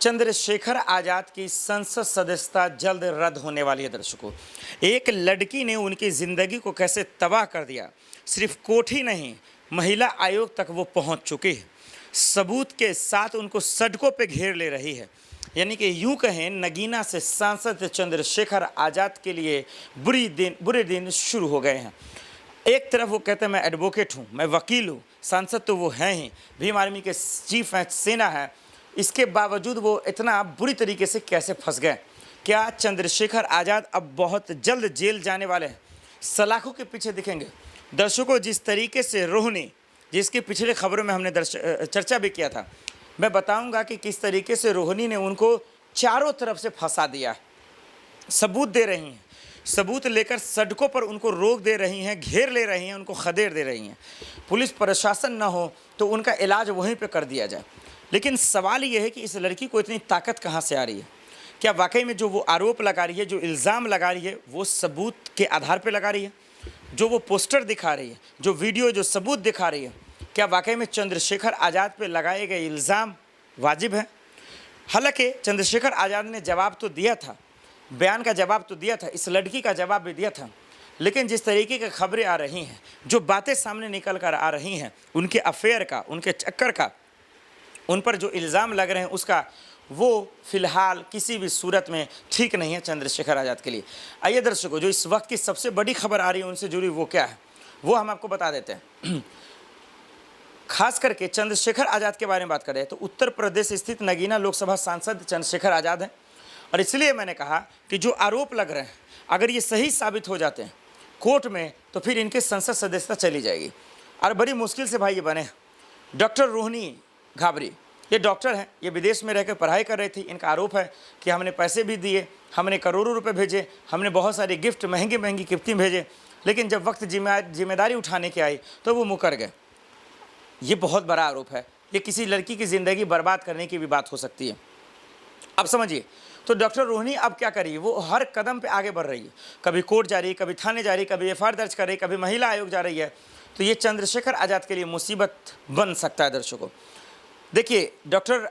चंद्रशेखर आज़ाद की संसद सदस्यता जल्द रद्द होने वाली है। दर्शकों, एक लड़की ने उनकी ज़िंदगी को कैसे तबाह कर दिया। सिर्फ कोर्ट ही नहीं, महिला आयोग तक वो पहुंच चुकी है। सबूत के साथ उनको सड़कों पे घेर ले रही है। यानी कि यूं कहें, नगीना से सांसद चंद्रशेखर आज़ाद के लिए बुरे दिन शुरू हो गए हैं। एक तरफ वो कहते हैं मैं एडवोकेट हूँ, मैं वकील हूँ, सांसद तो वो हैं ही, भीम आर्मी के चीफ हैं, सेना है। इसके बावजूद वो इतना बुरी तरीके से कैसे फंस गए। क्या चंद्रशेखर आज़ाद अब बहुत जल्द जेल जाने वाले हैं? सलाखों के पीछे दिखेंगे। दर्शकों, जिस तरीके से रोहिणी, जिसकी पिछले खबरों में हमने चर्चा भी किया था, मैं बताऊंगा कि किस तरीके से रोहिणी ने उनको चारों तरफ से फंसा दिया। सबूत दे रही हैं, सबूत लेकर सड़कों पर उनको रोक दे रही हैं, घेर ले रही हैं, उनको खदेड़ दे रही हैं। पुलिस प्रशासन न हो तो उनका इलाज वहीं पे कर दिया जाए। लेकिन सवाल ये है कि इस लड़की को इतनी ताकत कहाँ से आ रही है? क्या वाकई में जो वो आरोप लगा रही है, जो इल्ज़ाम लगा रही है, वो सबूत के आधार पर लगा रही है? जो वो पोस्टर दिखा रही है, जो वीडियो, जो सबूत दिखा रही है, क्या वाकई में चंद्रशेखर आज़ाद पे लगाए गए इल्ज़ाम वाजिब है? हालांकि चंद्रशेखर आज़ाद ने जवाब तो दिया था, बयान का जवाब तो दिया था, इस लड़की का जवाब भी दिया था, लेकिन जिस तरीके की खबरें आ रही हैं, जो बातें सामने निकल कर आ रही हैं, उनके अफेयर का, उनके चक्कर का, उन पर जो इल्ज़ाम लग रहे हैं, उसका वो फ़िलहाल किसी भी सूरत में ठीक नहीं है चंद्रशेखर आज़ाद के लिए। आइए दर्शकों, जो इस वक्त की सबसे बड़ी खबर आ रही है उनसे जुड़ी वो क्या है, वो हम आपको बता देते हैं। खास करके चंद्रशेखर आज़ाद के बारे में बात करें तो उत्तर प्रदेश स्थित नगीना लोकसभा सांसद चंद्रशेखर आज़ाद हैं। और इसलिए मैंने कहा कि जो आरोप लग रहे हैं, अगर ये सही साबित हो जाते हैं कोर्ट में, तो फिर इनके संसद सदस्यता चली जाएगी। और बड़ी मुश्किल से भाई ये बने। डॉक्टर रोहिणी घाबरी, ये डॉक्टर हैं, ये विदेश में रहकर पढ़ाई कर रही थी। इनका आरोप है कि हमने पैसे भी दिए, हमने करोड़ों रुपए भेजे, हमने बहुत सारे गिफ्ट, महंगी महंगी गिफ्टें भेजे, लेकिन जब वक्त जिम्मेदारी उठाने के आई तो वो मुकर गए। ये बहुत बड़ा आरोप है। ये किसी लड़की की ज़िंदगी बर्बाद करने की भी बात हो सकती है। अब समझिए, तो डॉक्टर रोहिणी अब क्या करिए, वो हर कदम पे आगे बढ़ रही है। कभी कोर्ट जा रही है, कभी थाने जा रही है, कभी एफआईआर दर्ज कर रही है, कभी महिला आयोग जा रही है। तो ये चंद्रशेखर आज़ाद के लिए मुसीबत बन सकता है। दर्शकों देखिए, डॉक्टर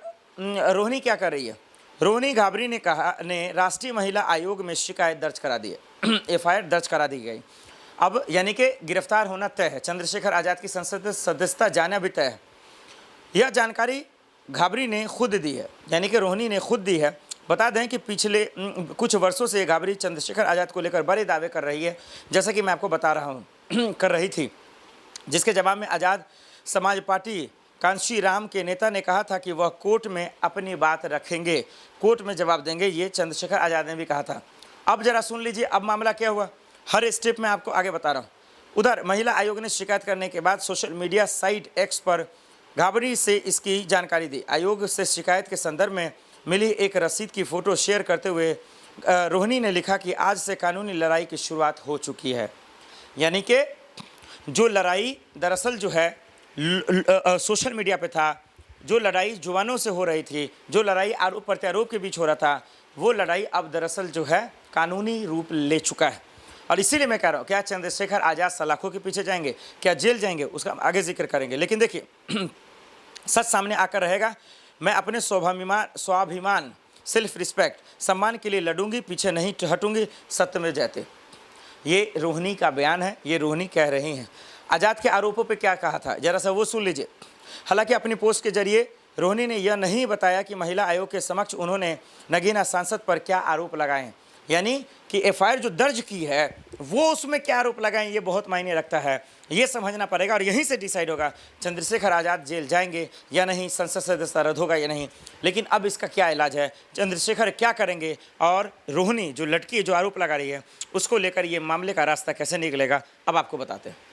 रोहिणी क्या कर रही है। रोहिणी घाबरी ने राष्ट्रीय महिला आयोग में शिकायत दर्ज करा दी है। एफआईआर दर्ज करा दी गई। अब यानी कि गिरफ्तार होना तय है, चंद्रशेखर आज़ाद की संसद सदस्यता जाना भी तय है। यह जानकारी घाबरी ने खुद दी है, यानी कि रोहिणी ने खुद दी है। बता दें कि पिछले कुछ वर्षों से घाबरी चंद्रशेखर आज़ाद को लेकर बड़े दावे कर रही है, जैसा कि मैं आपको बता रहा हूँ कर रही थी, जिसके जवाब में आज़ाद समाज पार्टी कांशीराम के नेता ने कहा था कि वह कोर्ट में अपनी बात रखेंगे, कोर्ट में जवाब देंगे। ये चंद्रशेखर आज़ाद ने भी कहा था। अब जरा सुन लीजिए, अब मामला क्या हुआ, हर स्टेप में आपको आगे बता रहा हूँ। उधर महिला आयोग ने शिकायत करने के बाद सोशल मीडिया साइट एक्स पर घाबरी से इसकी जानकारी दी। आयोग से शिकायत के संदर्भ में मिली एक रसीद की फ़ोटो शेयर करते हुए रोहिणी ने लिखा कि आज से कानूनी लड़ाई की शुरुआत हो चुकी है। यानी कि जो लड़ाई दरअसल जो है सोशल मीडिया पे था, जो लड़ाई जुबानों से हो रही थी, जो लड़ाई आरोप प्रत्यारोप के बीच हो रहा था, वो लड़ाई अब दरअसल जो है कानूनी रूप ले चुका है। और इसीलिए मैं कह रहा हूँ, क्या चंद्रशेखर आज़ाद सलाखों के पीछे जाएंगे, क्या जेल जाएंगे, उसका आगे जिक्र करेंगे। लेकिन देखिए, सच सामने आकर रहेगा। मैं अपने स्वाभिमान, सेल्फ रिस्पेक्ट, सम्मान के लिए लड़ूंगी, पीछे नहीं हटूंगी, सत्य में जयते। ये रोहिणी का बयान है, ये रोहिणी कह रही हैं। आज़ाद के आरोपों पे क्या कहा था, जरा सा वो सुन लीजिए। हालांकि अपनी पोस्ट के जरिए रोहिणी ने यह नहीं बताया कि महिला आयोग के समक्ष उन्होंने नगीना सांसद पर क्या आरोप लगाए हैं, यानी कि एफआईआर जो दर्ज की है वो उसमें क्या आरोप लगाएं। ये बहुत मायने रखता है, ये समझना पड़ेगा। और यहीं से डिसाइड होगा चंद्रशेखर आज़ाद जेल जाएंगे या नहीं, संसद सदस्यता रद्द होगा या नहीं। लेकिन अब इसका क्या इलाज है, चंद्रशेखर क्या करेंगे, और रोहिणी जो लड़की जो आरोप लगा रही है उसको लेकर ये मामले का रास्ता कैसे निकलेगा, अब आपको बताते हैं।